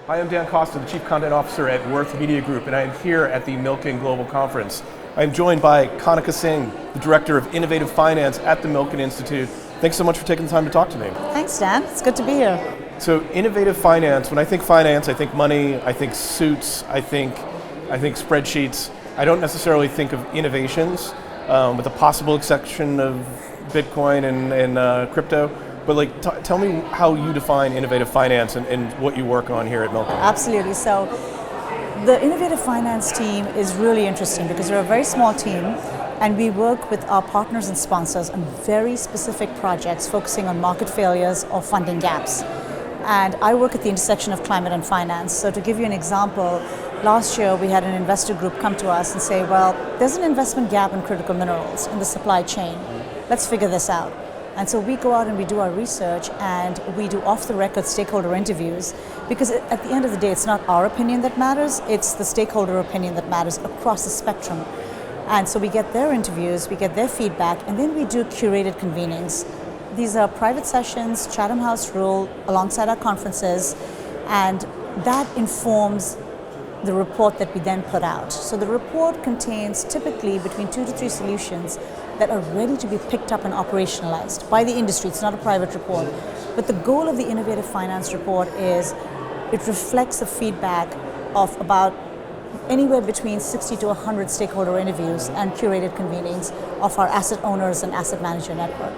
Hi, I'm Dan Costa, the Chief Content Officer at Worth Media Group, and I am here at the Milken Global Conference. I am joined by Kanika Singh, the Director of Innovative Finance at the Milken Institute. Thanks so much for taking the time to talk to me. Thanks, Dan. It's good to be here. So, innovative finance, when I think finance, I think money, I think suits, I think spreadsheets. I don't necessarily think of innovations, with the possible exception of Bitcoin and crypto. But tell me how you define innovative finance and what you work on here at Milken. Absolutely. So the innovative finance team is really interesting because we're a very small team and we work with our partners and sponsors on very specific projects focusing on market failures or funding gaps. And I work at the intersection of climate and finance. So to give you an example, last year we had an investor group come to us and say, well, there's an investment gap in critical minerals in the supply chain. Let's figure this out. And so we go out and we do our research and we do off-the-record stakeholder interviews because at the end of the day, it's not our opinion that matters, it's the stakeholder opinion that matters across the spectrum. And so we get their interviews, we get their feedback, and then we do curated convenings. These are private sessions, Chatham House rule, alongside our conferences, and that informs the report that we then put out. So the report contains typically between 2 to 3 solutions that are ready to be picked up and operationalized by the industry. It's not a private report. But the goal of the Innovative Finance Report is it reflects the feedback of about anywhere between 60 to 100 stakeholder interviews and curated convenings of our asset owners and asset manager network.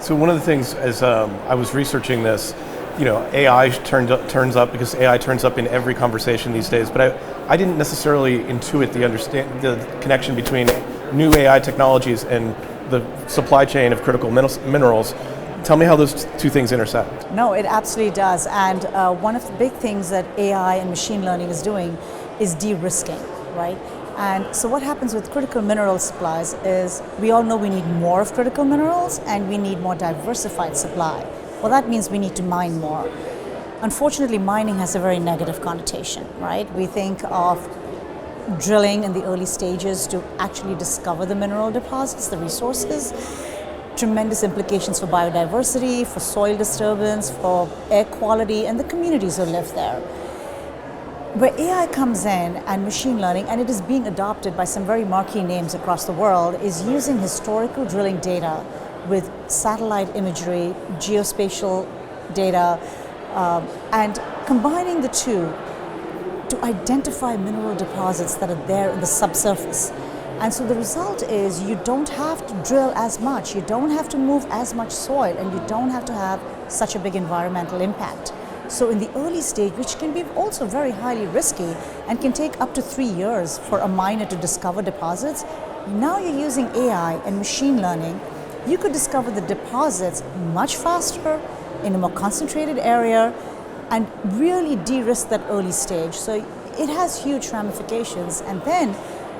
So one of the things as I was researching this, AI turns up because AI turns up in every conversation these days, but I didn't necessarily intuit the connection between new AI technologies and the supply chain of critical minerals. Tell me how those two things intersect. No, it absolutely does. And one of the big things that AI and machine learning is doing is de-risking, right? And so what happens with critical mineral supplies is we all know we need more of critical minerals and we need more diversified supply. Well, that means we need to mine more. Unfortunately, mining has a very negative connotation, right? We think of drilling in the early stages to actually discover the mineral deposits, the resources. Tremendous implications for biodiversity, for soil disturbance, for air quality, and the communities who live there. Where AI comes in and machine learning, and it is being adopted by some very marquee names across the world, is using historical drilling data with satellite imagery, geospatial data, and combining the two to identify mineral deposits that are there in the subsurface. And so the result is you don't have to drill as much, you don't have to move as much soil, and you don't have to have such a big environmental impact. So in the early stage, which can be also very highly risky and can take up to 3 years for a miner to discover deposits, now you're using AI and machine learning. You could discover the deposits much faster in a more concentrated area and really de-risk that early stage. So it has huge ramifications. And then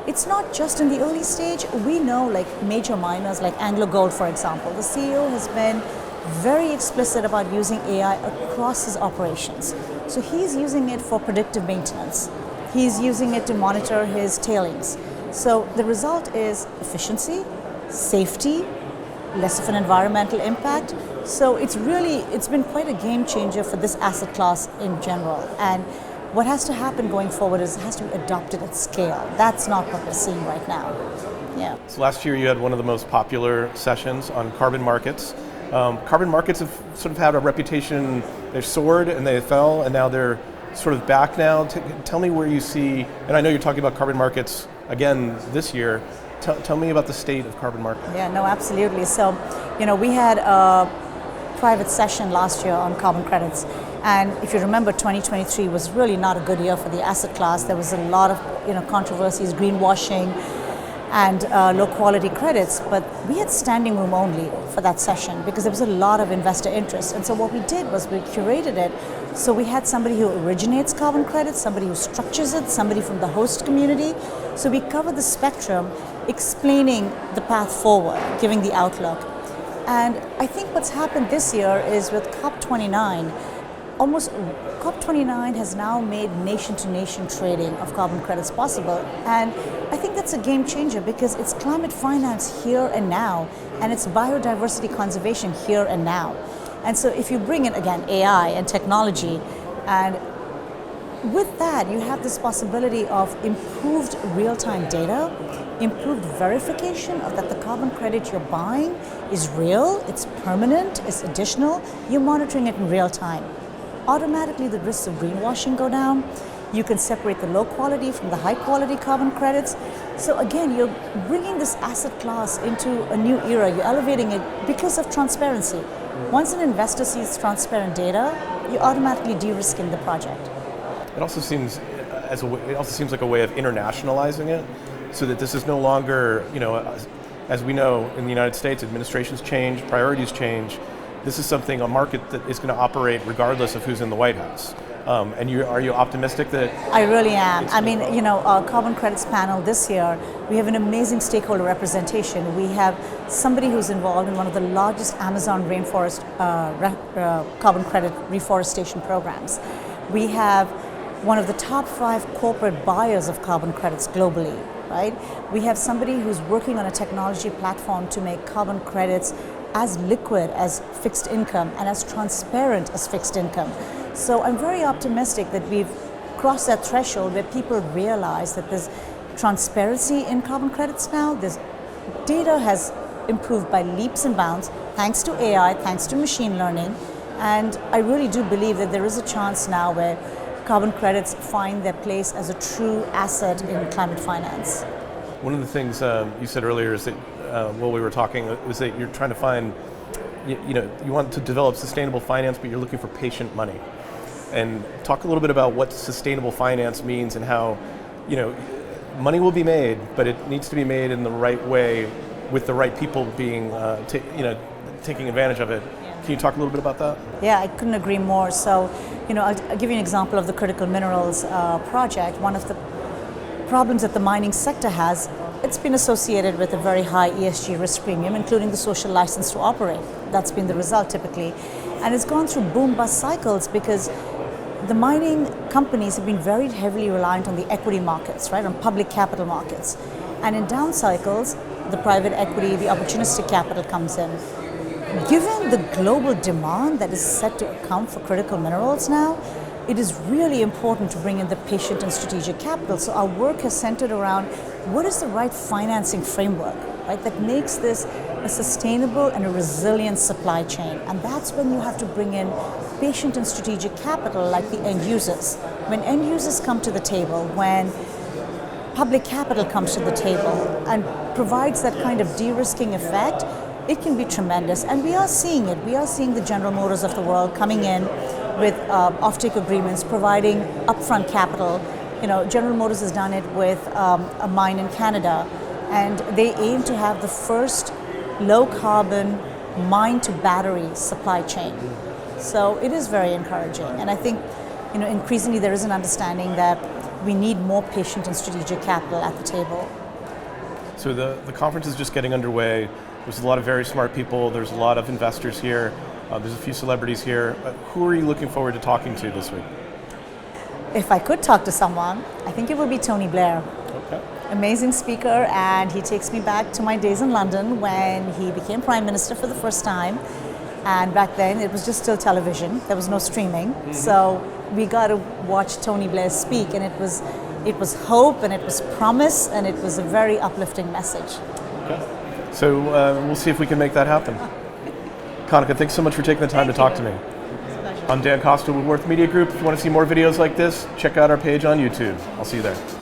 it's not just in the early stage. We know like major miners like AngloGold, for example, the CEO has been very explicit about using AI across his operations. So he's using it for predictive maintenance. He's using it to monitor his tailings. So the result is efficiency, safety, less of an environmental impact. So it's been quite a game changer for this asset class in general. And what has to happen going forward is it has to be adopted at scale. That's not what we're seeing right now. Yeah. So last year you had one of the most popular sessions on carbon markets. Carbon markets have sort of had a reputation, they soared and they fell and now they're sort of back now. Tell me where you see, and I know you're talking about carbon markets again this year. Tell me about the state of carbon markets. Yeah, no, absolutely. So, we had a private session last year on carbon credits. And if you remember, 2023 was really not a good year for the asset class. There was a lot of controversies, greenwashing, and low quality credits. But we had standing room only for that session because there was a lot of investor interest. And so what we did was we curated it. So we had somebody who originates carbon credits, somebody who structures it, somebody from the host community. So we covered the spectrum, explaining the path forward, giving the outlook. And I think what's happened this year is with COP29, COP29 has now made nation-to-nation trading of carbon credits possible. And I think that's a game changer because it's climate finance here and now, and it's biodiversity conservation here and now. And so if you bring in, again, AI and technology, and with that, you have this possibility of improved real-time data, improved verification of that the carbon credit you're buying is real, it's permanent, it's additional, you're monitoring it in real time. Automatically the risks of greenwashing go down. You can separate the low quality from the high quality carbon credits. So again, you're bringing this asset class into a new era. You're elevating it because of transparency. Once an investor sees transparent data, you're automatically de-risking the project. It also seems like a way of internationalizing it, so that this is no longer, as we know in the United States, administrations change, priorities change. This is something, a market that is going to operate regardless of who's in the White House. And are you optimistic that? I really am. I mean, our carbon credits panel this year, we have an amazing stakeholder representation. We have somebody who's involved in one of the largest Amazon rainforest carbon credit reforestation programs. We have one of the top 5 corporate buyers of carbon credits globally, right? We have somebody who's working on a technology platform to make carbon credits as liquid as fixed income and as transparent as fixed income. So I'm very optimistic that we've crossed that threshold where people realize that there's transparency in carbon credits now. This data has improved by leaps and bounds thanks to AI, thanks to machine learning. And I really do believe that there is a chance now where carbon credits find their place as a true asset in climate finance. One of the things you said earlier is that while we were talking, was that you're trying to find, you want to develop sustainable finance, but you're looking for patient money. And talk a little bit about what sustainable finance means and how, money will be made, but it needs to be made in the right way with the right people being, taking advantage of it. Can you talk a little bit about that? Yeah, I couldn't agree more. So, I'll give you an example of the critical minerals project. One of the problems that the mining sector has, it's been associated with a very high ESG risk premium, including the social license to operate. That's been the result typically. And it's gone through boom-bust cycles because the mining companies have been very heavily reliant on the equity markets, right, on public capital markets. And in down cycles, the private equity, the opportunistic capital comes in. Given the global demand that is set to account for critical minerals now, it is really important to bring in the patient and strategic capital. So our work has centered around what is the right financing framework, right, that makes this a sustainable and a resilient supply chain. And that's when you have to bring in patient and strategic capital like the end users. When end users come to the table, when public capital comes to the table and provides that kind of de-risking effect, it can be tremendous. And we are seeing it. We are seeing the General Motors of the world coming in with offtake agreements, providing upfront capital. General Motors has done it with a mine in Canada, and they aim to have the first low-carbon mine-to-battery supply chain. So it is very encouraging, and I think increasingly there is an understanding that we need more patient and strategic capital at the table. So the conference is just getting underway. There's a lot of very smart people. There's a lot of investors here. There's a few celebrities here. Who are you looking forward to talking to this week? If I could talk to someone, I think it would be Tony Blair. Okay. Amazing speaker, and he takes me back to my days in London when he became Prime Minister for the first time. And back then it was just still television. There was no streaming. Mm-hmm. So we got to watch Tony Blair speak, and it was hope, and it was promise, and it was a very uplifting message. Okay. So we'll see if we can make that happen. Kanika, thanks so much for taking the time to talk to me. I'm Dan Costa with Worth Media Group. If you want to see more videos like this, check out our page on YouTube. I'll see you there.